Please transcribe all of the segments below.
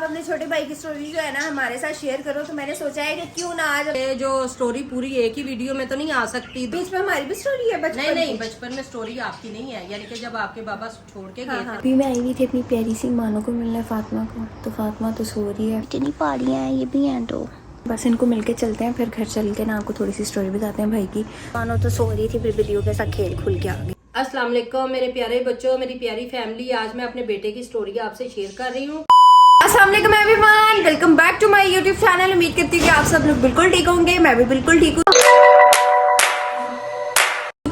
अपने छोटे भाई की स्टोरी जो है ना हमारे साथ शेयर करो, तो मैंने सोचा है कि क्यों ना आज ये जो स्टोरी पूरी एक ही वीडियो में तो नहीं आ सकती। बीच में हमारी भी स्टोरी है बचपन नहीं, बचपन में स्टोरी आपकी नहीं है, यानी कि जब आपके बाबा छोड़ के गए थे। अभी मैं आई हुई थी अपनी प्यारी सी मानो को मिलने, फातिमा को। तो फातिमा तो सो रही है, इतनी पारियां हैं ये भी हैं। तो बस इनको मिलके चलते हैं, फिर घर चल के ना आपको थोड़ी सी स्टोरी बताते हैं भाई की। मानो तो सो रही थी, फिर बिल्लियों के साथ खेल खुल के आ गई। अस्सलाम वालेकुम मेरे प्यारे बच्चों, मेरी प्यारी फैमिली। आज मैं अपने बेटे की स्टोरी आपसे शेयर कर रही हूँ। अस्सलाम वालेकुम everyone, welcome back to my YouTube channel. उम्मीद करती हूँ कि आप सब लोग बिल्कुल ठीक होंगे, मैं भी बिल्कुल ठीक हूँ।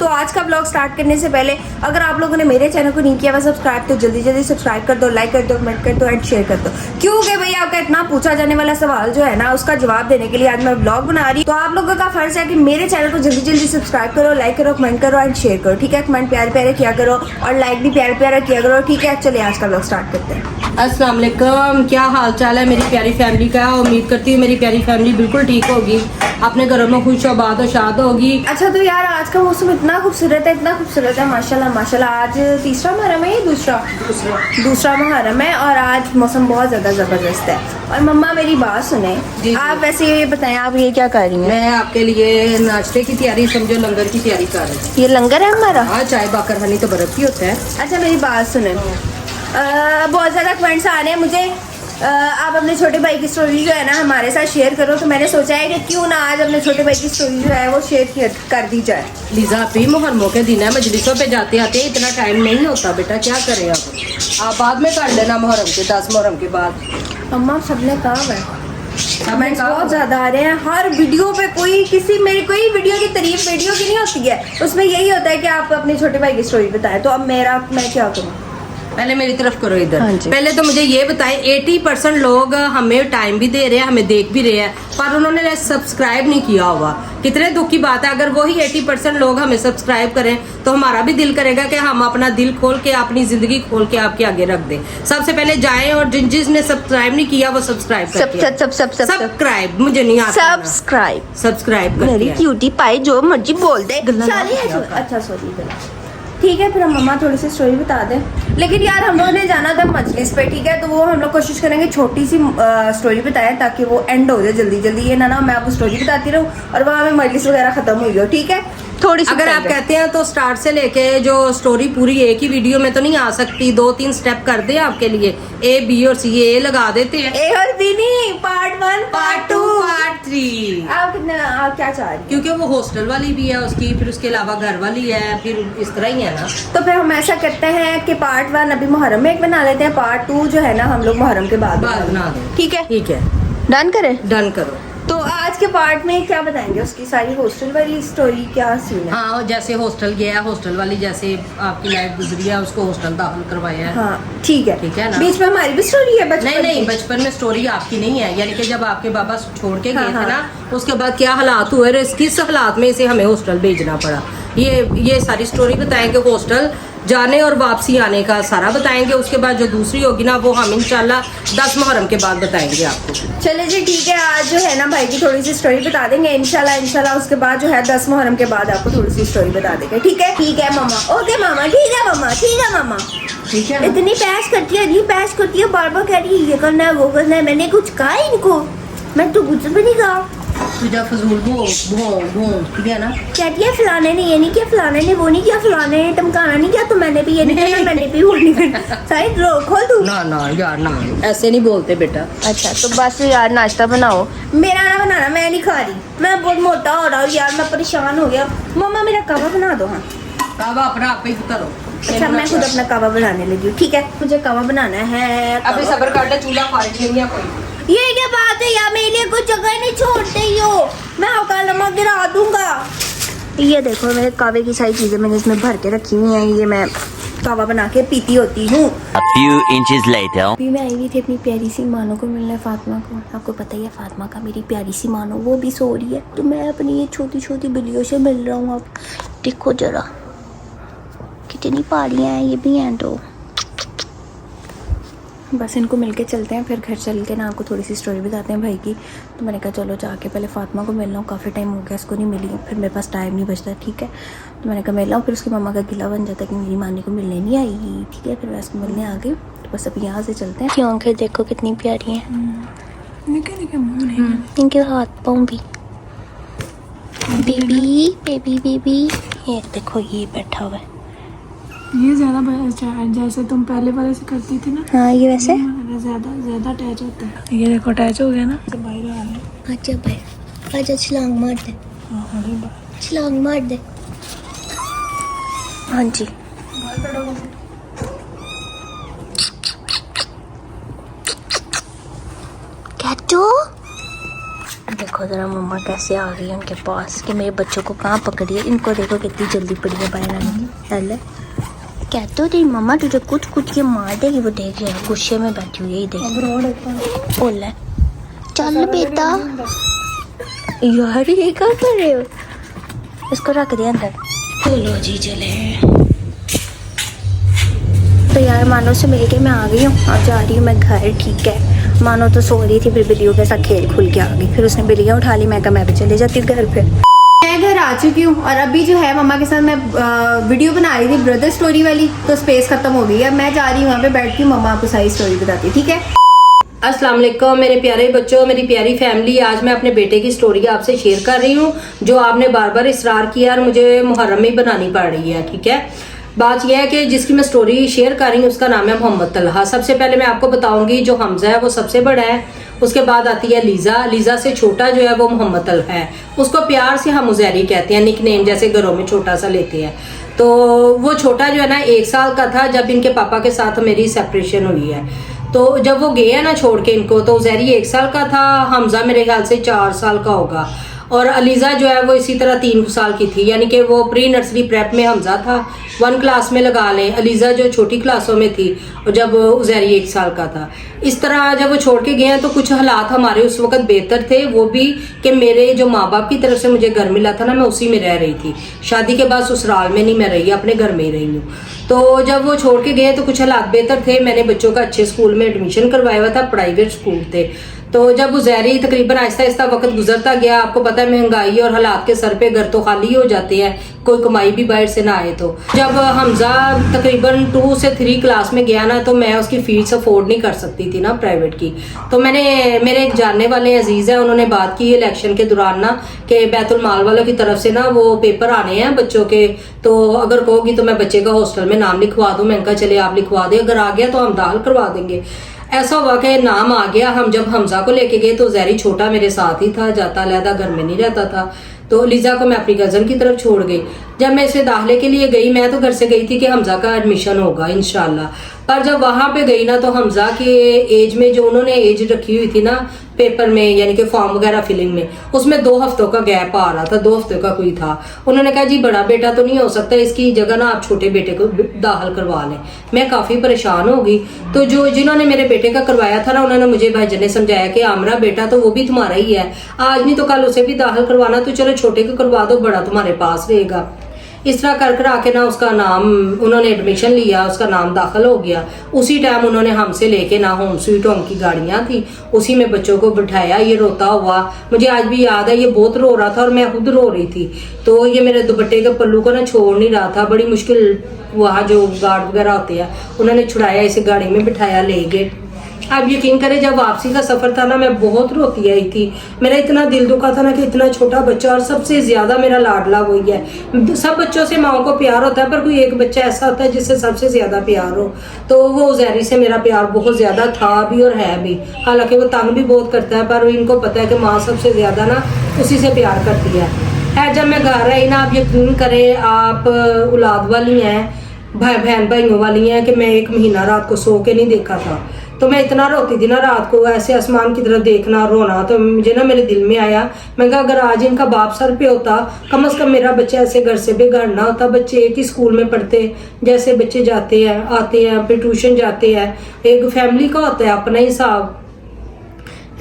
तो आज का ब्लॉग स्टार्ट करने से पहले अगर आप लोगों ने मेरे चैनल को नहीं किया हुआ सब्सक्राइब, तो जल्दी जल्दी सब्सक्राइब कर दो, लाइक कर दो, कमेंट कर दो एंड शेयर कर दो। क्योंकि भाई आपका इतना पूछा जाने वाला सवाल जो है ना, उसका जवाब देने के लिए आज मैं ब्लॉग बना रही हूँ। तो आप लोगों का फर्ज है कि मेरे चैनल को जल्दी जल्दी सब्सक्राइब करो, लाइक करो, कमेंट करो एंड शेयर करो, ठीक है। कमेंट प्यारे प्यारे किया करो और लाइक भी प्यारे प्यारे किया करो, ठीक है। चलिए आज का ब्लॉग स्टार्ट करते हैं। अस्सलाम वालेकुम, क्या हाल चाल है मेरी प्यारी फैमिली का। उम्मीद करती हूँ मेरी प्यारी फैमिली बिल्कुल ठीक होगी, अपने घरों में खुश आबाद और शाद होगी। अच्छा तो यार आज का मौसम इतना खूबसूरत है, इतना खूबसूरत है, माशाल्लाह माशाल्लाह। आज तीसरा मुहर्रम है या दूसरा मुहर्रम है और आज मौसम बहुत ज्यादा जबरदस्त है। और मम्मा मेरी बात सुने, आप वैसे ये बताएं आप ये क्या कर रही हैं? मैं आपके लिए नाश्ते की तैयारी, समझो लंगर की तैयारी कर रही हूँ। ये लंगर है हमारा? हाँ, चाय बाकर हनी तो बर्फ की होता है। अच्छा मेरी बात सुने, बहुत ज्यादा कमेंट्स आ रहे हैं मुझे, आप अपने छोटे भाई की स्टोरी जो है ना हमारे साथ शेयर करो। तो मैंने सोचा है कि क्यों ना आज अपने छोटे भाई की स्टोरी जो है वो शेयर कर दी जाए। लीजा भी मुहर्रमों के दिन है, मजलिसों पे जाते आते इतना टाइम नहीं होता बेटा, क्या करें आप बाद में कर लेना मुहर्रम के 10 मुहर्रम के बाद। अम्मा सबने कहा है, कमेंट्स बहुत ज्यादा आ रहे हैं हर वीडियो पे। कोई वीडियो की तारीफ वीडियो की नहीं होती है, उसमें यही होता है कि आप अपने छोटे भाई की स्टोरी बताएं। तो अब मैं क्या करूँ? पहले मेरी तरफ करो इधर। हाँ पहले तो मुझे ये बताएं, 80% लोग हमें टाइम भी दे रहे हैं, हमें देख भी रहे हैं, पर उन्होंने सब्सक्राइब नहीं किया होगा। कितने दुख की बात है। अगर वही 80% लोग हमें सब्सक्राइब करें तो हमारा भी दिल करेगा कि हम अपना दिल खोल के, अपनी जिंदगी खोल के आपके आगे रख दें। सबसे पहले जाएं और जिसने सब्सक्राइब नहीं किया वो सब्सक्राइब सब्सक्राइब मुझे नहीं आता, सब्सक्राइब मेरी क्यूटी पाई जो मर्जी बोल दे। अच्छा सॉरी, ठीक है। फिर हम मम्मा थोड़ी सी स्टोरी बता दें। लेकिन यार हम लोगों ने जाना था मजलिस पे, ठीक है। तो वो हम लोग कोशिश करेंगे छोटी सी स्टोरी बताएं ताकि वो एंड हो जाए जल्दी जल्दी। ये ना मैं आपको स्टोरी बताती रहूं और वहाँ में मजलिस वगैरह खत्म हुई हो, ठीक है। थोड़ी सी अगर आप कहते हैं तो स्टार्ट से लेके जो स्टोरी पूरी एक ही वीडियो में तो नहीं आ सकती, 2-3 स्टेप कर दे आपके लिए। A, B और C, A लगा देते हैं। ए और बी नहीं, पार्ट 1 पार्ट 2 पार्ट 3। आप क्या चाह रही हैं? क्योंकि वो हॉस्टल वाली भी है उसकी, फिर उसके अलावा घर वाली है, फिर इस तरह ही है ना। तो फिर हम ऐसा करते हैं कि पार्ट 1 अभी मुहर्रम में एक बना लेते हैं, पार्ट 2 जो है ना हम लोग मुहर्रम के बाद बना दें। ठीक है ठीक है, डन करें। डन करो। तो आज के पार्ट में क्या बताएंगे, उसकी सारी हॉस्टल वाली स्टोरी क्या सीन है? हाँ, जैसे हॉस्टल गया, हॉस्टल वाली जैसे आपकी लाइफ गुजरी है, उसको हॉस्टल दाखिल करवाया है। हाँ ठीक है ना। बीच में हमारी भी स्टोरी है बचपन नहीं, बचपन में स्टोरी आपकी नहीं है, यानी कि जब आपके बाबा छोड़ के गए थे ना, उसके बाद क्या हालात हुए, किस हालात में इसे हमें हॉस्टल भेजना पड़ा, ये सारी स्टोरी बताएंगे। हॉस्टल जाने और वापसी आने का सारा बताएंगे। उसके बाद जो दूसरी होगी ना वो हम इंशाल्लाह 10 मुहर्रम के बाद बताएंगे आपको। चलिए जी ठीक है, आज जो है ना भाई की थोड़ी सी स्टोरी बता देंगे इंशाल्लाह। उसके बाद जो है 10 मुहर्रम के बाद आपको थोड़ी सी स्टोरी बता देंगे, ठीक है मामा। ओके मामा, ठीक है मामा। ठीक है। इतनी पैश करती है, बार बार कह रही है ये करना है वो करना है। मैंने कुछ कहा इनको? मैं तो कुछ भी नहीं कहा। तुझा फजूल ठीक है ना। कहती है फलाने ने ये नहीं किया, फलाने ने वो नहीं किया, फलाने ने धमकाना नहीं किया, तो मैंने भी ये नहीं किया, मैंने भी वो नहीं किया। साइड खोल दूं? ना यार ना, ऐसे नहीं बोलते बेटा। अच्छा तो बस यार नाश्ता बनाओ। मेरा ना बनाना, मैं नहीं खा रही, मैं बहुत मोटा हो रहा हूँ यार, मैं परेशान हो गया। मम्मा मेरा कावा बना दो। हाँ कावा अपना आप ही करो। अच्छा मैं खुद अपना कावा बनाने लगी हूँ, ठीक है। मुझे कावा बनाना है। अभी सब्र कर, चूल्हा खारिज नहीं है कोई। ये क्या बात है यार, मेरे लिए कुछ जगह नहीं छोड़ते हो, मैं हल्का नमक गिरा दूंगा। ये देखो मेरे कावे की सारी चीजें मैंने इसमें भर के रखी हुई हैं, ये मैं कावा बना के पीती होती हूँ। अभी मैं आई हुई थी अपनी प्यारी सी मानो को मिलने, फातिमा को। आपको पता ही है फातिमा का, मेरी प्यारी सी मानो, वो भी सो रही है। तो मैं अपनी ये छोटी छोटी बिल्लियों से मिल रहा हूँ। आप देखो जरा कितनी पारियां हैं ये भी हैं। तो बस इनको मिलके चलते हैं, फिर घर चल के ना आपको थोड़ी सी स्टोरी बताते हैं भाई की। तो मैंने कहा चलो जाके पहले फातिमा को मिलना हूँ, काफ़ी टाइम हो गया इसको नहीं मिली, फिर मेरे पास टाइम नहीं बचता, ठीक है। तो मैंने कहा मिल रहा हूँ, फिर उसकी मम्मा का गिला बन जाता है कि मेरी मानी को मिलने नहीं आई, ठीक है। फिर मैं उसको मिलने आ गई। तो बस अभी यहाँ से चलते हैं। आंखें देखो कितनी प्यारी हैं, निके निके मुंह नहीं। इनके हाथ पाँव भी। बेबी बेबी बेबी, ये देखो ये बैठा हुआ है। ये ज्यादा अच्छा है, जैसे तुम पहले वाले से करती थी ना। हाँ ये वैसे ज्यादा अटैच होता है। ये देखो अटैच हो गया ना, बाहर आ रहा है। अच्छा भाई, अच्छा छलांग मार दे, छलांग मार दे। हाँ जी कैटो, देखो जरा मम्मा कैसे आ गई है उनके पास कि मेरे बच्चों को कहाँ पकड़ी है। इनको देखो कितनी जल्दी पड़ी है बाहर आने की। चल कैटो, तेरी मम्मा तुझे कुछ कुछ के मार देगी, वो देख रहा है गुस्से में बैठी हुई है। देख बोल है, चल बेटा। यार ये क्या कर रहे हो, इसको रख दिया अंदर। चलो जी चले। तो यार मानो से मिलके मैं आ गई हूँ, अब जा रही हूँ मैं घर। ठीक है, मानो तो सो रही थी, फिर बिल्लियों के साथ खेल खुल के आ गई, फिर उसने बिल्लियाँ उठा ली। मैं कहा मैं भी चले जाती हूँ घर। फिर मैं घर आ चुकी हूँ और अभी जो है मम्मा के साथ मैं वीडियो बना रही थी ब्रदर स्टोरी वाली, तो स्पेस खत्म हो गई है। मैं जा रही हूँ वहाँ पे बैठ के, मम्मा आपको सारी स्टोरी बताती है। ठीक है, अस्सलाम वालेकुम मेरे प्यारे बच्चों, मेरी प्यारी फैमिली। आज मैं अपने बेटे की स्टोरी आपसे शेयर कर रही हूँ, जो आपने बार बार इसरार किया और मुझे मुहर्रम में बनानी पड़ रही है। ठीक है, बात यह है कि जिसकी मैं स्टोरी शेयर कर रही हूँ उसका नाम है मोहम्मद तलहा। सबसे पहले मैं आपको बताऊंगी जो हमजा है वो सबसे बड़ा है, उसके बाद आती है लीजा। लीजा से छोटा जो है वो मोहम्मद तलहा है, उसको प्यार से हम उजैरी कहते हैं, निक नेम जैसे घरों में छोटा सा लेते हैं। तो वो छोटा जो है ना 1 साल का था जब इनके पापा के साथ मेरी सेपरेशन हुई है। तो जब वो गए ना छोड़ के इनको, तो उजैरी 1 साल का था, हमजा मेरे ख्याल से 4 साल का होगा, और अलीजा जो है वो इसी तरह 3 साल की थी। यानी कि वो प्री नर्सरी प्रेप में हमजा था 1 क्लास में लगा लें, अलीजा जो छोटी क्लासों में थी, और जब उजैरी 1 साल का था। इस तरह जब वो छोड़ के गए हैं तो कुछ हालात हमारे उस वक्त बेहतर थे, वो भी कि मेरे जो माँ बाप की तरफ से मुझे घर मिला था ना, मैं उसी में रह रही थी। शादी के बाद ससुराल में नहीं मैं रही, अपने घर में ही रही हूँ। तो जब वो छोड़ के गए तो कुछ हालात बेहतर थे, मैंने बच्चों का अच्छे स्कूल में एडमिशन करवाया हुआ था, प्राइवेट स्कूल थे। तो जब उजैरी तकरीबन आहिस्ता आहिस्ता वक्त गुजरता गया, आपको पता है महंगाई और हालात के सर पे घर तो खाली हो जाते हैं, कोई कमाई भी बाहर से ना आए। तो जब हमजा तकरीबन 2 से 3 क्लास में गया ना, तो मैं उसकी फीस अफोर्ड नहीं कर सकती थी ना प्राइवेट की। तो मैंने, मेरे एक जानने वाले अजीज है, उन्होंने बात की इलेक्शन के दौरान ना कि बैतुल माल वालों की तरफ से ना वो पेपर आने हैं बच्चों के, तो अगर कहोगी तो मैं बच्चे का हॉस्टल में नाम लिखवा दूं। मैंने कहा चले आप लिखवा दें, अगर आ गया तो हम दाखिल करवा देंगे। ऐसा हुआ कि नाम आ गया। हम जब हमजा को लेके गए तो जैरी छोटा मेरे साथ ही था, जाता अलहदा घर में नहीं रहता था। तो लीजा को मैं अपनी कजन की तरफ छोड़ गई। जब मैं इसे दाखिले के लिए गई, मैं तो घर से गई थी कि हमजा का एडमिशन होगा इंशाल्लाह, पर जब वहां पे गई ना तो हमजा के एज में जो उन्होंने एज रखी हुई थी ना पेपर में, यानी कि फॉर्म वगैरह फिलिंग में, उसमें 2 हफ्तों का गैप आ रहा था, 2 हफ्ते का कोई था। उन्होंने कहा जी बड़ा बेटा तो नहीं हो सकता, इसकी जगह ना आप छोटे बेटे को दाखिल करवा लें। मैं काफी परेशान हो गई। तो जो जिन्होंने मेरे बेटे का करवाया था ना, उन्होंने मुझे भाईजान ने समझाया कि आमरा बेटा तो वो भी तुम्हारा ही है, आज नहीं तो कल उसे भी दाखिल करवाना, तो चलो छोटे को करवा दो, बड़ा तुम्हारे पास रहेगा। इस तरह कर कर आके ना उसका नाम, उन्होंने एडमिशन लिया, उसका नाम दाखिल हो गया। उसी टाइम उन्होंने हमसे लेके ना होम स्वीट होम की गाड़ियां थी, उसी में बच्चों को बिठाया। ये रोता हुआ, मुझे आज भी याद है, ये बहुत रो रहा था और मैं खुद रो रही थी। तो ये मेरे दुपट्टे के पल्लू को ना छोड़ नहीं रहा था, बड़ी मुश्किल, वहाँ जो गार्ड वगैरह होते हैं उन्होंने छुड़ाया, इसे गाड़ी में बिठाया, ले गए। आप यकीन करें जब वापसी का सफर था ना, मैं बहुत रोती आई थी। मेरा इतना दिल दुखा था ना कि इतना छोटा बच्चा, और सबसे ज्यादा मेरा लाडला वही है। सब बच्चों से माओ को प्यार होता है, पर कोई एक बच्चा ऐसा होता है जिससे सबसे ज्यादा प्यार हो। तो वो उजैरी से मेरा प्यार बहुत ज्यादा था भी और है भी। हालांकि वो तंग भी बहुत करता है, पर इनको पता है कि माँ सबसे ज्यादा ना उसी से प्यार करती है। जब मैं घर आई ना, आप यकीन करें, आप औलाद वाली हैं, बहन भाइयों वाली हैं, कि मैं 1 महीना रात को सो के नहीं देखा था। तो मैं इतना रोती थी ना रात को, ऐसे आसमान की तरफ देखना, रोना। तो मुझे ना मेरे दिल में आया, मैं कहा अगर आज इनका बाप सर पे होता, कम से कम मेरा बच्चा ऐसे घर से बेघर ना होता। बच्चे एक ही स्कूल में पढ़ते, जैसे बच्चे जाते हैं आते हैं, फिर ट्यूशन जाते हैं, एक फैमिली का होता है अपना हिसाब।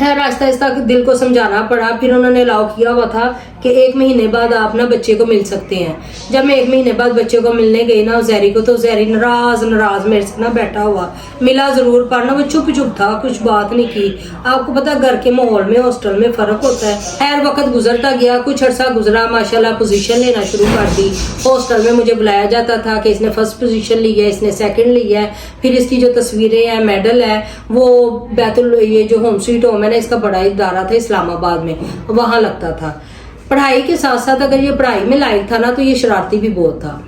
खैर आहिस्ता आहिस्ता दिल को समझाना पड़ा। फिर उन्होंने अलाउ किया हुआ था कि 1 महीने बाद आप ना बच्चे को मिल सकते हैं। जब मैं 1 महीने बाद बच्चे को मिलने गई ना उजैरी को, तो उजैरी नाराज मेरे से ना बैठा हुआ मिला जरूर, पर ना वो चुप था, कुछ बात नहीं की। आपको पता घर के माहौल में हॉस्टल में फर्क होता है। खैर वक्त गुजरता गया, कुछ अर्सा गुजरा, माशाल्लाह पोजीशन लेना शुरू कर दी। हॉस्टल में मुझे बुलाया जाता था कि इसने फर्स्ट पोजीशन ली है, इसने सेकंड ली है। फिर इसकी जो तस्वीरें हैं, मेडल है, वो बैतुल ये जो होम स्वीट होम है ना, इसका बड़ा इदारा था इस्लामाबाद में, वहां लगता था। पढ़ाई के साथ साथ अगर ये पढ़ाई में लायक था ना, तो ये शरारती भी बहुत था।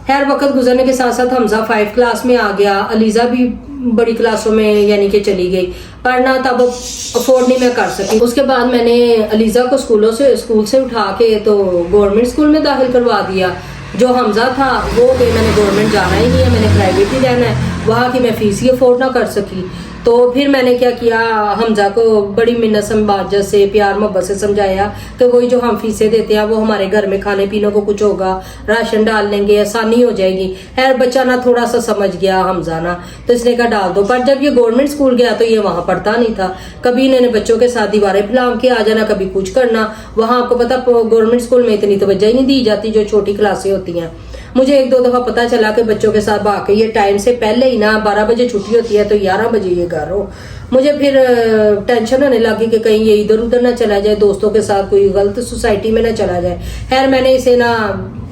खैर वक्त गुजरने के साथ साथ हमजा 5 क्लास में आ गया, अलीजा भी बड़ी क्लासों में यानी कि चली गई, पर ना तब अफोर्ड नहीं मैं कर सकी। उसके बाद मैंने अलीजा को स्कूल से उठा के तो गवर्नमेंट स्कूल में दाखिल करवा दिया। जो हमजा था वो कि मैंने गवर्नमेंट जाना ही नहीं है, मैंने प्राइवेट ही जाना है, वहाँ की मैं फीस ही अफोर्ड ना कर सकी। तो फिर मैंने क्या किया, हमजा को बड़ी मिन्नत संबाजत से प्यार मोहब्बत से समझाया कि वही जो हम फीसें देते हैं वो हमारे घर में खाने पीने को कुछ होगा, राशन डाल लेंगे, आसानी हो जाएगी। खैर बच्चा ना थोड़ा सा समझ गया हमजा ना, तो इसने कहा डाल दो। पर जब ये गवर्नमेंट स्कूल गया तो ये वहाँ पढ़ता नहीं था, कभी इन्होंने बच्चों के साथ दीवारें फैलाम के आ जाना, कभी कुछ करना। वहाँ आपको पता गवर्नमेंट स्कूल में इतनी तवज्जो ही नहीं दी जाती जो छोटी क्लासें होती हैं। मुझे 1-2 दफा पता चला कि बच्चों के साथ भाग के ये टाइम से पहले ही ना 12 बजे छुट्टी होती है तो 11 बजे ये घर हो। मुझे फिर टेंशन होने लगी कि कहीं ये इधर उधर ना चला जाए, दोस्तों के साथ कोई गलत सोसाइटी में ना चला जाए। खैर मैंने इसे ना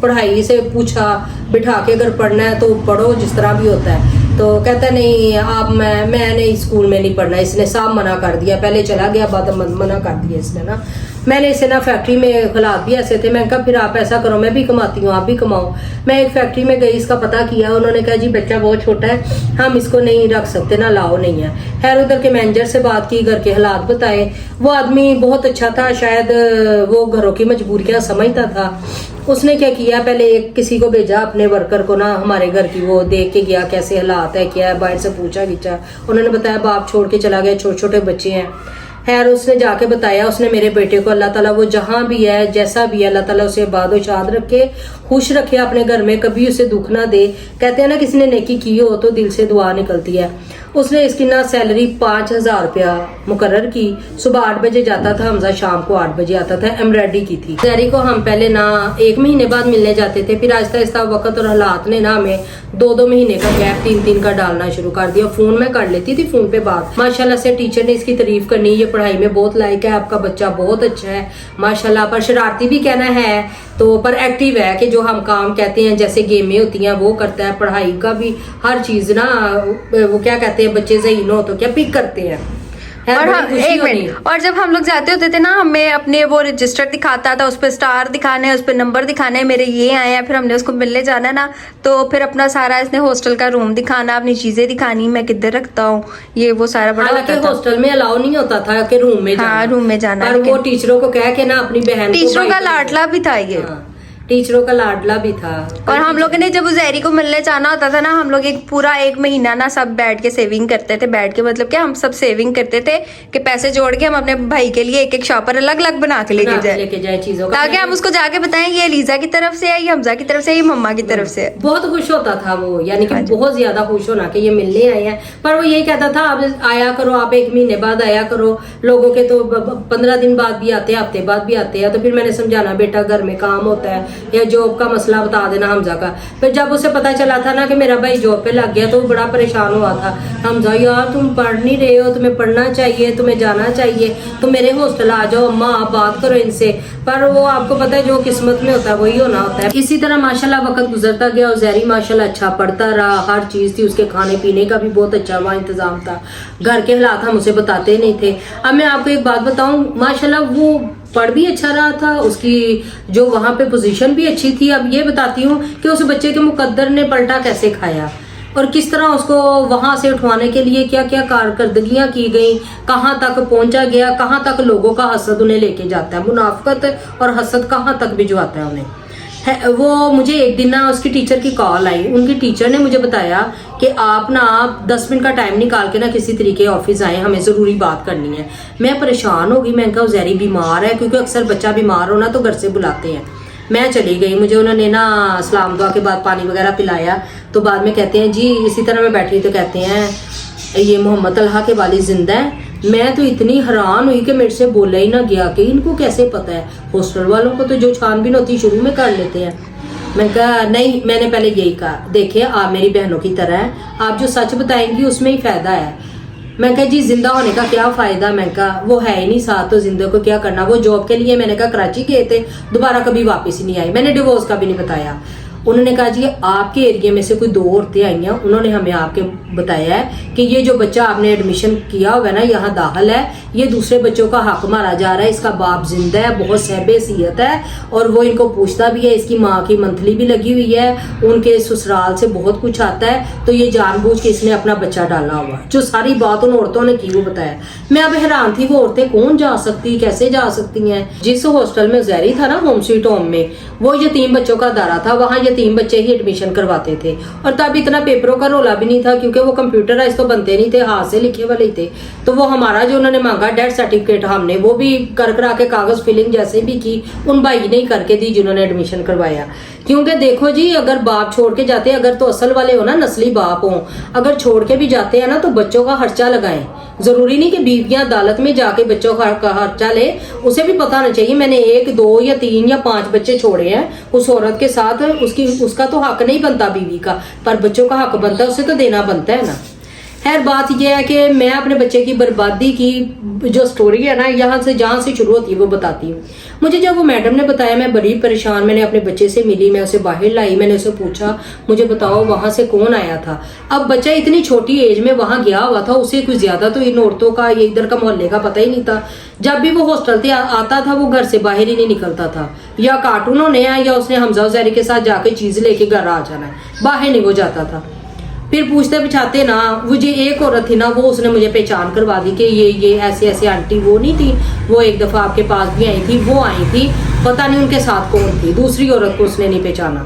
पढ़ाई से पूछा, बिठा के अगर पढ़ना है तो पढ़ो जिस तरह भी होता है। तो कहता नहीं आप मैं नहीं स्कूल में नहीं पढ़ना, इसने साफ मना कर दिया। पहले चला गया, बाद मना कर दिया इसने ना। मैंने इसे ना फैक्ट्री में हालात भी ऐसे थे, मैंने कहा फिर आप ऐसा करो, मैं भी कमाती हूँ आप भी कमाओ। मैं एक फैक्ट्री में गई, इसका पता किया, उन्होंने कहा जी बच्चा बहुत छोटा है, हम इसको नहीं रख सकते ना, लाओ नहीं है। खैर उधर के मैनेजर से बात की, घर के हालात बताए। वो आदमी बहुत अच्छा था, शायद वो घरों की मजबूरियां समझता था। उसने क्या किया, पहले किसी को भेजा अपने वर्कर को ना हमारे घर की, वो देख के गया कैसे हालात है क्या है, बाहर से पूछा गिछा। उन्होंने बताया बाप छोड़ के चला गया, छोटे छोटे बच्चे हैं। खैर उसने जाके बताया, उसने मेरे बेटे को अल्लाह ताला वो जहां भी है जैसा भी है अल्लाह ताला उसे आबाद और शाद रखे, खुश रखे अपने घर में, कभी उसे दुख ना दे। कहते हैं ना किसी ने नेकी की हो तो दिल से दुआ निकलती है। उसने इसकी ना सैलरी 5000 रुपया मुकर्रर की। सुबह 8 बजे जाता था हमजा, शाम को 8 बजे आता था। एम्ब्रॉयडरी की थी। जैरी को हम पहले ना 1 महीने बाद मिलने जाते थे, फिर आहिस्ता आहिस्ता वक्त और हालात ने ना हमें 2-2 महीने का गैप 3-3 का डालना शुरू कर दिया। फोन में कर लेती थी, फोन पे बात। माशाल्लाह से टीचर ने इसकी तारीफ करनी, ये पढ़ाई में बहुत लायक है, आपका बच्चा बहुत अच्छा है माशाल्लाह। पर शरारती भी कहना है तो, पर एक्टिव है कि जो हम काम कहते हैं जैसे गेमें होती हैं वो करता है। पढ़ाई का भी हर चीज ना वो क्या कहते हैं, बच्चे ज़हीन हो तो क्या पिक करते हैं। और हम एक मिनट, और जब हम लोग जाते होते थे ना, हमें अपने वो रजिस्टर दिखाता था, उस पर स्टार दिखाने हैं, उस पर नंबर दिखाने हैं, मेरे ये आए हैं। फिर हमने उसको मिलने जाना है ना, तो फिर अपना सारा इसने हॉस्टल का रूम दिखाना, अपनी चीजें दिखानी, मैं किधर रखता हूँ, ये वो सारा बड़ा हालांकि हॉस्टल में अलाउ नहीं होता था कि रूम में हाँ रूम में जाना, पर वो टीचरों को कह के ना अपनी बहन, टीचरों का लाडला भी था ये। टीचरों का लाडला भी था। और हम लोगों ने जब उजैरी को मिलने जाना होता था ना, हम लोग एक पूरा 1 महीना ना सब बैठ के सेविंग करते थे। बैठ के मतलब क्या, हम सब सेविंग करते थे कि पैसे जोड़ के हम अपने भाई के लिए एक शॉपर अलग अलग बना के लेके जाए चीजों का, ताकि हम उसको जाके बताएं ये लीजा की तरफ से है, ये हमजा की तरफ से, ये मम्मा की तरफ से है। बहुत खुश होता था वो, यानी कि बहुत ज्यादा खुश होना कि ये मिलने आए हैं। पर वो यही कहता था आप आया करो, आप 1 महीने बाद आया करो। लोगों के तो 15 दिन बाद भी आते हैं, हफ्ते बाद भी आते हैं। तो फिर मैंने समझाना बेटा घर में काम होता है या जॉब का मसला बता देना हमजा का। फिर जब उसे पता चला था ना कि मेरा भाई जॉब पे लग गया तो वो बड़ा परेशान हुआ था। हमजा यार तुम पढ़ नहीं रहे हो, तुम्हें पढ़ना चाहिए, तुम्हें जाना चाहिए, तुम मेरे हॉस्टल आ जाओ, अम्मा आप बात करो इनसे। पर वो आपको पता है जो किस्मत में होता है वही होना होता है। इसी तरह माशाल्लाह वक्त गुजरता गया। उजैरी माशाल्लाह अच्छा पढ़ता रहा, हर चीज थी, उसके खाने पीने का भी बहुत अच्छा वहाँ इंतजाम था। घर के हालात हम उसे बताते नहीं थे। अब मैं आपको एक बात बताऊं, माशाल्लाह वो पढ़ भी अच्छा रहा था, उसकी जो वहाँ पे पोजीशन भी अच्छी थी। अब ये बताती हूँ कि उस बच्चे के मुकद्दर ने पलटा कैसे खाया और किस तरह उसको वहां से उठवाने के लिए क्या क्या कारकर्दगियां की गई, कहाँ तक पहुंचा गया, कहाँ तक लोगों का हसद उन्हें लेके जाता है, मुनाफकत और हसद कहाँ तक भिजवाता है उन्हें। वो मुझे एक दिन ना उसकी टीचर की कॉल आई। उनकी टीचर ने मुझे बताया कि आप 10 मिनट का टाइम निकाल के ना किसी तरीके ऑफिस आए, हमें ज़रूरी बात करनी है। मैं परेशान हो गई, मैंने कहा उजैरी बीमार है, क्योंकि अक्सर बच्चा बीमार हो ना तो घर से बुलाते हैं। मैं चली गई, मुझे उन्होंने ना सलाम दुआ के बाद पानी वगैरह पिलाया। तो बाद में कहते हैं जी, इसी तरह मैं बैठी तो कहते हैं ये मोहम्मद तलहा के वालिद जिंदा है। मैं तो इतनी हैरान हुई कि मेरे से बोला ही ना गया कि इनको कैसे पता है। हॉस्टल वालों को तो जो छानबीन होती शुरू में कर लेते हैं। मैं कहा नहीं, मैंने पहले यही कहा देखिए आप मेरी बहनों की तरह हैं, आप जो सच बताएंगी उसमें ही फायदा है। मैं कहा जी जिंदा होने का क्या फायदा, मैं कहा वो है ही नहीं साथ तो जिंदे को क्या करना। वो जॉब के लिए मैंने कहा कराची गए थे, दोबारा कभी वापस ही नहीं आई। मैंने डिवोर्स का भी नहीं बताया। उन्होंने कहा जी आपके एरिया में से कोई 2 औरतें आई हैं, उन्होंने हमें आपके बताया है कि ये जो बच्चा आपने एडमिशन किया हुआ है ना यहाँ दाखिल है, ये दूसरे बच्चों का हक मारा जा रहा है, इसका बाप जिंदा है, बहुत सहबे सीयत है और वो इनको पूछता भी है, इसकी माँ की मंथली भी लगी हुई है, उनके ससुराल से बहुत कुछ आता है, तो ये जानबूझ के इसने अपना बच्चा डाला हुआ। जो सारी बात उन औरतों ने की वो बताया। मैं अब हैरान थी वो औरतें कौन जा सकती, कैसे जा सकती हैं। जिस हॉस्टल में जहरी था ना होम स्वीट होम में, वो यतीम बच्चों का अदारा था, वहाँ यतीम बच्चे ही एडमिशन करवाते थे और तब इतना पेपरों का रोला भी नहीं था क्योंकि वो कंप्यूटराइज तो बनते नहीं थे, हाथ से लिखे वाले ही थे। तो वो हमारा जो उन्होंने मांगा डेथ सर्टिफिकेट, हमने वो भी कर करा के कागज फिलिंग जैसे भी की, उन भाई ने ही करके दी जिन्होंने एडमिशन करवाया। क्योंकि देखो जी अगर बाप छोड़ के जाते हैं, अगर तो असल वाले हो ना, नस्ली बाप हो, अगर छोड़ के भी जाते हैं ना तो बच्चों का खर्चा लगाएं। जरूरी नहीं कि बीवियां अदालत में जाके बच्चों का खर्चा ले, उसे भी पता होना चाहिए मैंने 1, 2 या 3 या 5 बच्चे छोड़े हैं उस औरत के साथ, उसका तो हक नहीं बनता बीवी का, पर बच्चों का हक बनता है, उसे तो देना बनता है ना। खैर बात यह है कि मैं अपने बच्चे की बर्बादी की जो स्टोरी है ना, यहाँ से जहाँ से शुरू होती है वो बताती हूँ। मुझे जब वो मैडम ने बताया मैं बड़ी परेशान, मैंने अपने बच्चे से मिली, मैं उसे बाहर लाई, मैंने उसे पूछा मुझे बताओ वहां से कौन आया था। अब बच्चा इतनी छोटी एज में वहां गया हुआ था, उसे कुछ ज्यादा तो इन औरतों का ये इधर का मोहल्ले का पता ही नहीं था। जब भी वो हॉस्टल से आता था वो घर से बाहर ही नहीं निकलता था, या कार्टून होने हैं या उसने हमजा उजैरी के साथ जाके चीज लेके घर आ जाना है, बाहर नहीं वो जाता था। फिर पूछते बिछाते ना, वो जो एक औरत थी ना वो उसने मुझे पहचान करवा दी कि ये ऐसे ऐसे आंटी वो नहीं थी, वो एक दफा आपके पास भी आई थी, वो आई थी, पता नहीं उनके साथ कौन थी, दूसरी औरत को उसने नहीं पहचाना।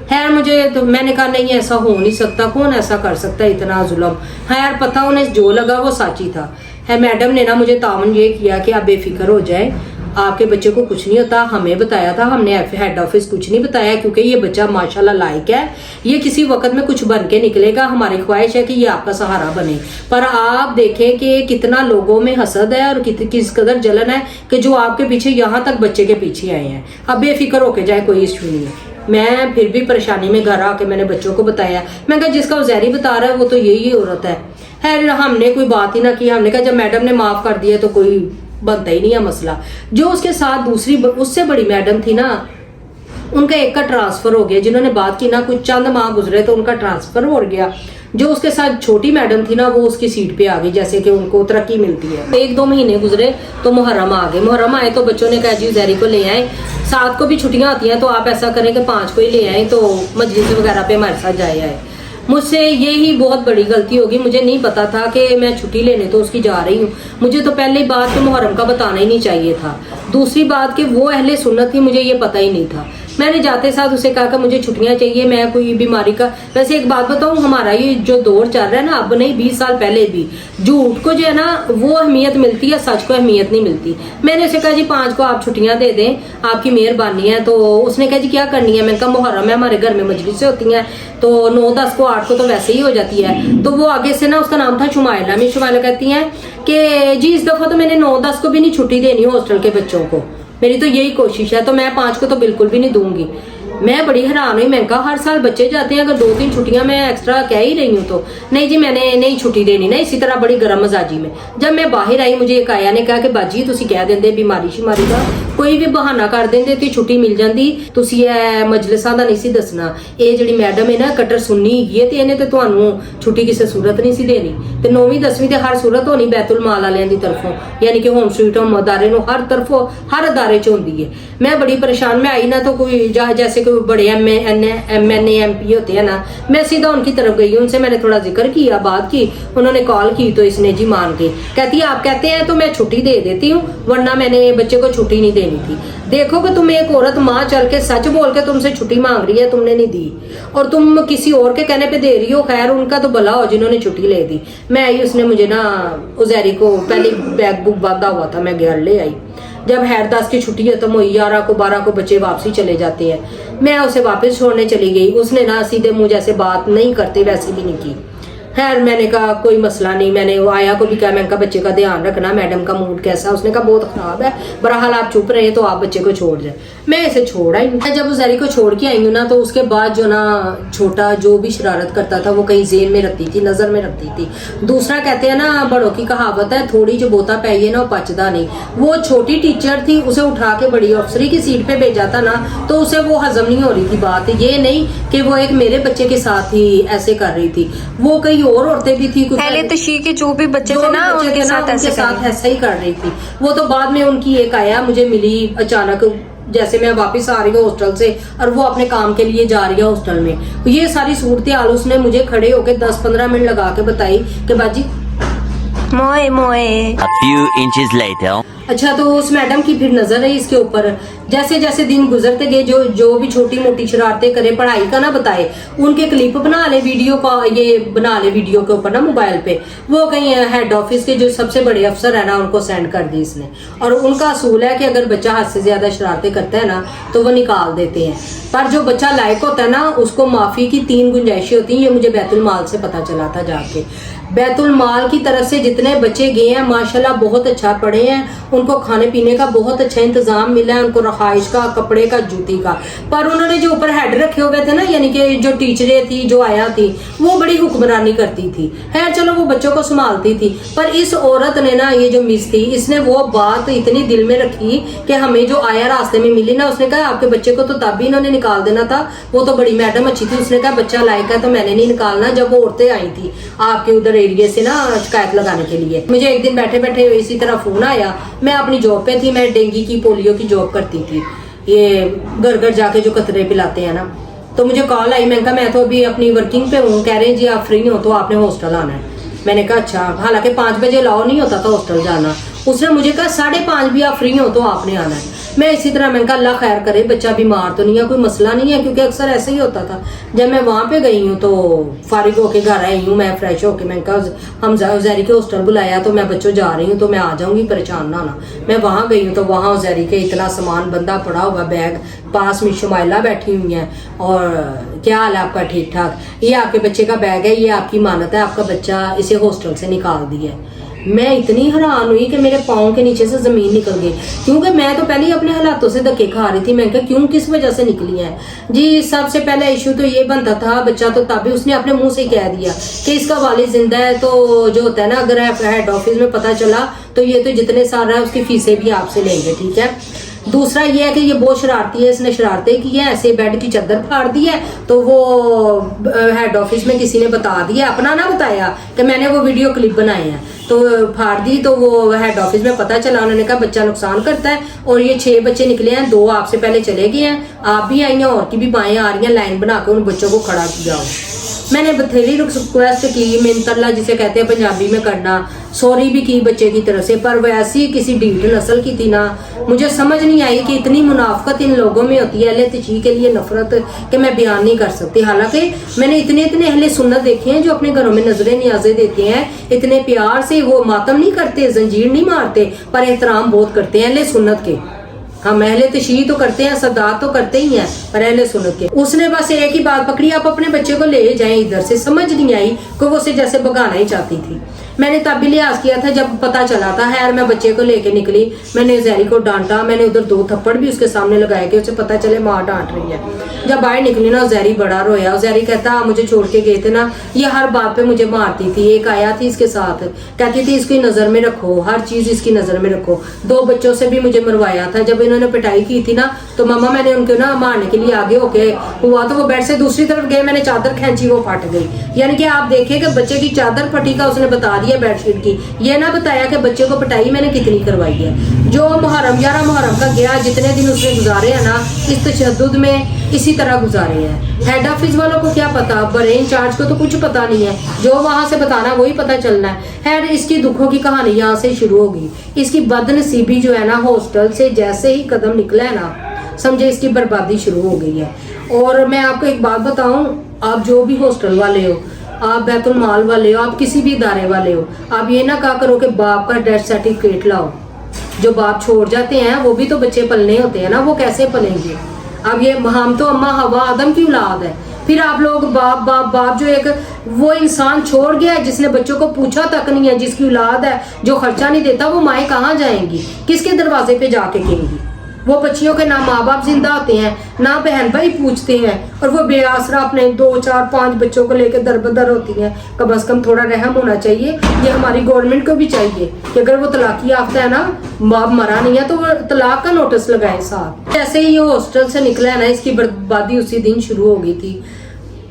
खैर मुझे तो मैंने कहा नहीं ऐसा हो नहीं सकता, कौन ऐसा कर सकता है इतना जुल्म। हाँ यार पता उन्हें जो लगा वो साची था। है मैडम ने ना मुझे तावन ये किया कि आप बेफिक्र हो जाए, आपके बच्चे को कुछ नहीं होता, हमें बताया था, हमने हेड ऑफिस कुछ नहीं बताया क्योंकि ये बच्चा माशाल्लाह लायक है, ये किसी वक्त में कुछ बन के निकलेगा, हमारी ख्वाहिश है कि ये आपका सहारा बने। पर आप देखें कि कितना लोगों में हसद है और किस कदर जलन है कि जो आपके पीछे यहाँ तक बच्चे के पीछे आए हैं। अब बेफिक्र होके जाए, कोई इशू नहीं है। मैं फिर भी परेशानी में घर आके मैंने बच्चों को बताया, मैं कहा जिसका उजैरी बता रहा है वो तो यही औरत है। खैर हमने कोई बात ही ना की, हमने कहा जब मैडम ने माफ कर दिया तो कोई बनता ही नहीं है मसला। जो उसके साथ दूसरी उससे बड़ी मैडम थी ना, उनका एक का ट्रांसफर हो गया, जिन्होंने बात की ना कुछ चंद माह गुजरे तो उनका ट्रांसफर हो गया। जो उसके साथ छोटी मैडम थी ना वो उसकी सीट पे आ गई, जैसे कि उनको तरक्की मिलती है। 1-2 महीने गुजरे तो मुहर्रम आ गए। मुहर्रम आए तो बच्चों ने कहा जी उजैरी को ले आए, 7 को भी छुट्टियां होती हैं तो आप ऐसा करें कि 5 को ही ले आए, तो मजलिस वगैरह पे हमारे साथ जाए आए। मुझसे यही बहुत बड़ी गलती होगी, मुझे नहीं पता था कि मैं छुट्टी लेने तो उसकी जा रही हूँ। मुझे तो पहली बात तो मुहर्रम का बताना ही नहीं चाहिए था, दूसरी बात कि वो अहले सुन्नत थी, मुझे ये पता ही नहीं था। मैंने जाते साथ उसे कहा कि मुझे छुट्टियां चाहिए, मैं कोई बीमारी का, वैसे एक बात बताऊं हमारा ये जो दौर चल रहा है ना, अब नहीं 20 साल पहले भी झूठ को जो है ना वो अहमियत मिलती है, सच को अहमियत नहीं मिलती। मैंने उसे कहा जी 5 को आप छुट्टियां दे दें, आपकी मेहरबानी है। तो उसने कहा जी क्या करनी है, मैंने कहा मुहर्रम है, हमारे घर में मजलिसें होती हैं तो 9, 10 को 8 को तो वैसे ही हो जाती है। तो वो आगे से ना, उसका नाम था शुमाइला, मैं शुमाइला कहती हैं कि जी इस दफा तो मैंने 9, 10 को भी नहीं छुट्टी देनी हॉस्टल के बच्चों को, मेरी तो यही कोशिश है, तो मैं 5 को तो बिल्कुल भी नहीं दूंगी। मैं बड़ी हैरान हुई, मैंने कहा हर साल बच्चे जाते हैं, अगर 2-3 छुट्टियां मैं एक्स्ट्रा कह ही रही हूँ तो नहीं जी मैंने नहीं छुट्टी देनी ना। इसी तरह बड़ी गर्म मजाजी में जब मैं बाहर आई, मुझे एक आया ने कहा कि बाजी तुसी कह देंदे बीमारी शिमारी का कोई भी बहाना कर देंदे तो छुट्टी मिल जाती, तुसी मजलिसां दा नहीं सी दसना। ये जिहड़ी मैडम है ना कट्टर सुन्नी है ते इहने ते तुहानू छुट्टी किसी सूरत नहीं सी देनी, ते 9वीं 10वीं ते हर सूरत होनी बैतुल माल वालियां दी तरफों, यानी कि होम स्वीट होम अदारे नु हर तरफों हर अदारे च होंदी है। मैं बड़ी परेशान में आई ना, तो कोई जैसे कोई बड़े MNA MP होते हैं ना, मैं सीधा उनकी तरफ गई, उनसे मैंने थोड़ा जिक्र किया, बात की, उन्होंने कॉल की तो इसने जी मान गई, कहती है आप कहते हैं तो मैं छुट्टी दे देती हूँ, वरना मैंने बच्चे को छुट्टी नहीं देनी थी। देखो कि तुम एक औरत माँ चल के सच बोल के तुमसे छुट्टी मांग रही है, तुमने नहीं दी, और तुम किसी और के कहने पे दे रही हो। खैर उनका तो भला हो जिन्होंने छुट्टी ले दी। मैं आई, उसने मुझे ना उजैरी को पहले बैग बुक बांधा हुआ था, मैं घर ले आई। जब हैर 10 की छुट्टी खत्म हुई, 11 को 12 को बच्चे वापसी चले जाते हैं, मैं उसे वापस छोड़ने चली गई। उसने ना सीधे मुंह जैसे बात नहीं करते वैसे भी नहीं की। खैर मैंने कहा कोई मसला नहीं, मैंने वो आया को भी कहा, मैंने कहा बच्चे का ध्यान रखना, मैडम का मूड कैसा है? उसने कहा बहुत खराब है, बहरहाल आप चुप रहे तो आप बच्चे को छोड़ जाए। मैं इसे छोड़ आई। मैं जब उजैरी को छोड़ के आई हूँ ना, तो उसके बाद जो ना छोटा जो भी शरारत करता था वो कहीं जेन में रखती थी, नजर में रखती थी। दूसरा कहते हैं ना बड़ों की कहावत है, थोड़ी जो बोता पाई है ना वो पचदा नहीं। वो छोटी टीचर थी, उसे उठा के बड़ी अफसरी की सीट पे भेजा था ना, तो उसे वो हजम नहीं हो रही थी बात। ये नहीं कि वो एक मेरे बच्चे के साथ ही ऐसे कर रही थी, वो कई और औरतें भी थी, कुछ पहले तशी के जो भी बच्चे थे ना उनके साथ ऐसा ही कर रही थी। वो तो बाद में उनकी एक आया मुझे मिली अचानक, जैसे मैं वापस आ रही हूँ हॉस्टल से और वो अपने काम के लिए जा रही है हॉस्टल में। ये सारी सूरत हाल उसने मुझे खड़े होकर 10-15 मिनट लगा के बताई कि बाजी मोए मोए। A few inches later. अच्छा, तो उस मैडम की फिर नजर है इसके ऊपर। जैसे जैसे दिन गुजरते गए, जो भी छोटी मोटी शरारतें करे, पढ़ाई का ना बताए, उनके क्लिप बना ले वीडियो का, ये बना ले वीडियो के ऊपर ना मोबाइल पे, वो कहीं हेड ऑफिस के जो सबसे बड़े अफसर है ना उनको सेंड कर दी इसने। और उनका असूल है कि अगर बच्चा हद से ज्यादा शरारतें करता है ना तो वो निकाल देते हैं, पर जो बच्चा लायक होता है ना उसको माफी की 3 गुंजाइशें होती हैं। ये मुझे बैतुल माल से पता चला था जाके। बैतुल माल की तरफ से जितने बच्चे गए हैं माशाल्लाह बहुत अच्छा पढ़े हैं, उनको खाने पीने का बहुत अच्छा इंतजाम मिला है, उनको रहाइश का, कपड़े का, जूती का। पर उन्होंने जो ऊपर हेड रखे हुए थे ना, यानी कि जो टीचरें थी, जो आया थी, वो बड़ी हुक्मरानी करती थी। खैर चलो वो बच्चों को संभालती थी, पर इस औरत ने ना, ये जो मिस थी, इसने वो बात इतनी दिल में रखी कि हमें जो आया रास्ते में मिली ना, उसने कहा आपके बच्चे को तो तब भी इन्होंने निकाल देना था, वो तो बड़ी मैडम अच्छी थी, उसने कहा बच्चा लायक है तो मैंने नहीं निकालना। जब वो औरतें आई थी आपके उधर एरिया से ना शिकायत लगाने के लिए, मुझे एक दिन बैठे बैठे इसी तरह फोन आया। मैं अपनी जॉब पे थी, मैं डेंगू की, पोलियो की जॉब करती थी, ये घर घर जाके जो कतरे पिलाते हैं ना, तो मुझे कॉल आई। मैंने कहा मैं तो अभी अपनी वर्किंग पे हूँ। कह रहे हैं जी आप फ्री हो तो आपने हॉस्टल आना है। मैंने कहा अच्छा, हालांकि 5 बजे अलाउ नहीं होता था हॉस्टल जाना। उसने मुझे कहा 5:30 भी आप फ्री हो तो आपने आना है। मैं इसी तरह, मैंने कहा अल्लाह खैर करे, बच्चा बीमार तो नहीं है, कोई मसला नहीं है, क्योंकि अक्सर ऐसे ही होता था। जब मैं वहां पे गई हूँ तो फारिग होके घर आई हूँ, मैं फ्रेश होके, मैंने कहा हम उजैरी के हॉस्टल बुलाया तो मैं बच्चों जा रही हूँ तो मैं आ जाऊंगी, परेशान ना होना। मैं वहां गई हूँ तो वहां उजैरी के इतना सामान बंदा पड़ा हुआ, बैग, पास में शुमाइला बैठी हुई है। और क्या हाल है आपका? ठीक ठाक। ये आपके बच्चे का बैग है, ये आपकी मानत है, आपका बच्चा इसे हॉस्टल से निकाल दिया। मैं इतनी हैरान हुई कि मेरे पाँव के नीचे से जमीन निकल गई, क्योंकि मैं तो पहले ही अपने हालातों से धक्के खा रही थी। मैं कहा क्यों, किस वजह से निकली है जी? सबसे पहले इशू तो ये बनता था, बच्चा तो तभी उसने अपने मुंह से कह दिया कि इसका वालिद जिंदा है, तो जो होता है ना, अगर हेड ऑफिस में पता चला तो ये तो जितने साल है उसकी फीसें भी आपसे लेंगे, ठीक है। दूसरा ये है कि ये बहुत शरारती है, इसने शरारतें की है, ऐसे बेड की चादर फाड़ दी है, तो वो हेड ऑफिस में किसी ने बता दिया, अपना ना बताया कि मैंने वो वीडियो क्लिप बनाए हैं, तो फाड़ दी। तो वो हेड ऑफिस में पता चला, उन्होंने कहा बच्चा नुकसान करता है, और ये 6 बच्चे निकले हैं, 2 आपसे पहले चले गए हैं, आप भी आई हैं, और की भी बाएं आ रही हैं, लाइन बना के उन बच्चों को खड़ा किया। मैंने बथेरी रिक्वेस्ट की, मिन्नतल्ला जिसे कहते हैं पंजाबी में करना, सॉरी भी की बच्चे की तरफ से, पर वैसी किसी ढीठ नस्ल की थी ना, मुझे समझ नहीं आई कि इतनी मुनाफकत इन लोगों में होती है, अहले तशी के लिए नफरत कि मैं बयान नहीं कर सकती। हालांकि मैंने इतने अहले सुन्नत देखे हैं जो अपने घरों में नजरें न्याज़ें देते हैं, इतने प्यार से, वो मातम नहीं करते, जंजीर नहीं मारते, पर एहतराम बहुत करते हैं अहले सुन्नत के। हम अहले तशरीह तो करते हैं, सदात तो करते ही हैं, पर अहले सुन्नत के। उसने बस एक ही बात पकड़ी, आप अपने बच्चे को ले जाएं इधर से। समझ नहीं आई कि वो उसे जैसे भगाना ही चाहती थी। मैंने तब भी लिहाज किया था जब पता चला था। खैर मैं बच्चे को लेके निकली, मैंने उजैरी को डांटा, मैंने उधर 2 थप्पड़ भी उसके सामने लगाए कि उसे पता चले माँ डांट रही है। जब बाहर निकली ना, उजैरी बड़ा रोया। उजैरी कहता मुझे छोड़ के गए थे ना, ये हर बात पे मुझे मारती थी। एक आया थी इसके साथ, कहती थी इसकी नजर में रखो, हर चीज इसकी नजर में रखो। 2 बच्चों से भी मुझे मरवाया था। जब इन्होंने पिटाई की थी ना, तो मामा मैंने उनको ना मारने के लिए आगे होके हुआ तो वो बेड से दूसरी तरफ गए, मैंने चादर खींची, वो फट गई। यानी कि आप देखिए कि बच्चे की चादर फटी का उसने बता दिया बेडशीट की, ये ना बताया कि बच्चे को पिटाई मैंने कितनी करवाई है। जो मुहर्रम 11 मुहर्रम का गया, जितने दिन उसने गुजारे हैं ना इस तशद्दुद में, इसी तरह गुजारे हैं। हेड ऑफिस वालों को क्या पता, बड़े इंचार्ज को तो कुछ पता नहीं है, जो वहां से बताना वही पता चलना है। खैर इसकी दुखों की कहानी यहाँ से शुरू होगी। इसकी बदनसीबी जो है ना, हॉस्टल से जैसे ही कदम निकला है ना, समझे इसकी बर्बादी शुरू हो गई है। और मैं आपको एक बात बताऊं, आप जो भी हॉस्टल वाले हो, आप बैतुल माल वाले हो, आप किसी भी इदारे वाले हो, आप ये ना कहा करो कि बाप का डेथ सर्टिफिकेट लाओ। जो बाप छोड़ जाते हैं वो भी तो बच्चे पलने होते हैं ना, वो कैसे पलेंगे? अब ये हम तो अम्मा हवा आदम की औलाद है, फिर आप लोग बाप बाप बाप जो एक वो इंसान छोड़ गया है जिसने बच्चों को पूछा तक नहीं है, जिसकी औलाद है जो खर्चा नहीं देता, वो माएँ कहाँ जाएंगी, किसके दरवाजे पे जाके कहेंगी। वो बच्चियों के ना माँ बाप जिंदा होते हैं, ना बहन भाई पूछते हैं, और वो बेआसरा अपने 2 4 5 बच्चों को लेकर दरबदर होती हैं। कम से कम थोड़ा रहम होना चाहिए। ये हमारी गवर्नमेंट को भी चाहिए कि अगर वो तलाक याफ्ता है ना, बाप मरा नहीं है, तो वो तलाक का नोटिस लगाए साथ। जैसे ही ये हॉस्टल से निकला है ना, इसकी बर्बादी उसी दिन शुरू हो गई थी।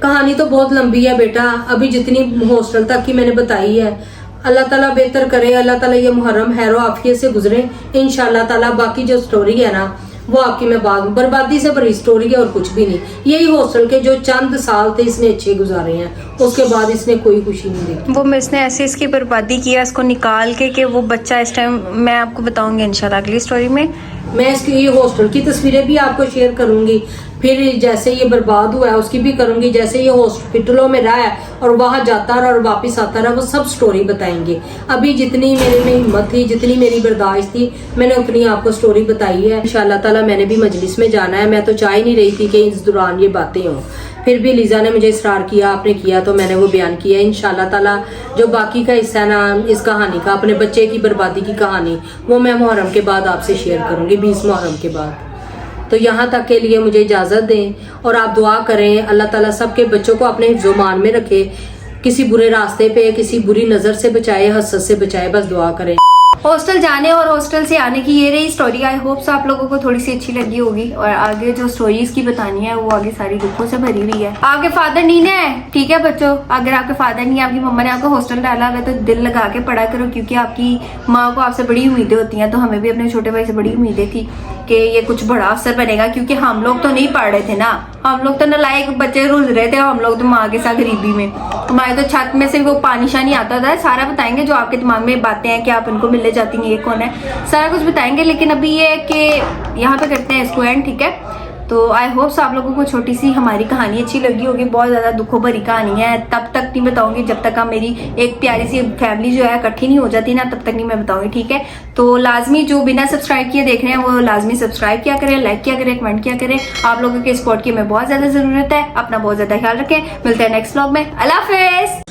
कहानी तो बहुत लंबी है बेटा, अभी जितनी हॉस्टल तक की मैंने बताई है, अल्लाह ताला बेहतर करे, अल्लाह ताला ये मुहर्रम खैर आफियत से गुजरे इंशाल्लाह ताला। बाकी जो स्टोरी है ना, वो आपकी मैं बाद में, बर्बादी से भरी स्टोरी है और कुछ भी नहीं। यही हॉस्टल के जो चंद साल थे इसने अच्छे गुजारे हैं, उसके बाद इसने कोई खुशी नहीं देखी। वो इसने ऐसे इसकी बर्बादी किया इसको निकाल के कि वो बच्चा इस टाइम, मैं आपको बताऊंगी इंशाल्लाह अगली स्टोरी में। मैं इसकी ये हॉस्टल की तस्वीरें भी आपको शेयर करूंगी, फिर जैसे ये बर्बाद हुआ है उसकी भी करूंगी, जैसे ये हॉस्पिटलों में रहा है और वहां जाता रहा और वापस आता रहा, वो सब स्टोरी बताएंगे। अभी जितनी मेरे में हिम्मत थी, जितनी मेरी बर्दाश्त थी, मैंने उतनी आपको स्टोरी बताई है। इंशाल्लाह ताला मैंने भी मजलिस में जाना है। मैं तो चाह ही नहीं रही थी कि इस दौरान ये बातें हों, फिर भी लीजा ने मुझे इसरार किया, आपने किया तो मैंने वो बयान किया। इंशाल्लाह ताला जो बाकी का हिस्सा ना इस कहानी का, अपने बच्चे की बर्बादी की कहानी, वो मैं मुहर्रम के बाद आपसे शेयर करूंगी, 20 मुहर्रम के बाद। तो यहाँ तक के लिए मुझे इजाज़त दें और आप दुआ करें अल्लाह ताला सबके बच्चों को अपने हिफ्ज़-ओ-मान में रखे, किसी बुरे रास्ते पे, किसी बुरी नज़र से बचाए, हसद से बचाए, बस दुआ करें। हॉस्टल जाने और हॉस्टल से आने की ये रही स्टोरी। आई होप्स आप लोगों को थोड़ी सी अच्छी लगी होगी, और आगे जो स्टोरीज की बतानी है वो आगे सारी दुखों से भरी हुई है। आपके फादर नहीं है, ठीक है बच्चों, अगर आपके फादर नहीं है, आपकी मम्मा ने आपको हॉस्टल डाला हुआ है, तो दिल लगा के पढ़ा करो, क्योंकि आपकी माँ को आपसे बड़ी उम्मीदें होती हैं। तो हमें भी अपने छोटे भाई से बड़ी उम्मीदें थी कि ये कुछ बड़ा अफसर बनेगा, क्योंकि हम लोग तो नहीं पढ़ रहे थे ना, हम लोग तो नालायक बच्चे रुल रहे थे, हम लोग तो माँ के साथ गरीबी में, हमारे तो छत में से वो पानी शानी आता था। सारा बताएंगे जो आपके दिमाग में बातें हैं कि आप इनको मिलने जाती हैं, ये कौन है, सारा कुछ बताएंगे। लेकिन अभी ये है कि यहाँ पे करते हैं इसको एंड, ठीक है। तो आई होप्स आप लोगों को छोटी सी हमारी कहानी अच्छी लगी होगी। बहुत ज़्यादा दुखों भरी कहानी है, तब तक नहीं बताऊंगी जब तक मेरी एक प्यारी सी फैमिली जो है इकट्ठी नहीं हो जाती ना, तब तक नहीं मैं बताऊंगी, ठीक है। तो लाजमी जो बिना सब्सक्राइब किए देख रहे हैं वो लाजमी सब्सक्राइब किया करें, लाइक किया करें, कमेंट किया करें। आप लोगों के सपोर्ट की हमें बहुत ज़्यादा ज़रूरत है। अपना बहुत ज़्यादा ख्याल रखें, मिलते हैं नेक्स्ट व्लॉग में। अल्लाह हाफिज़।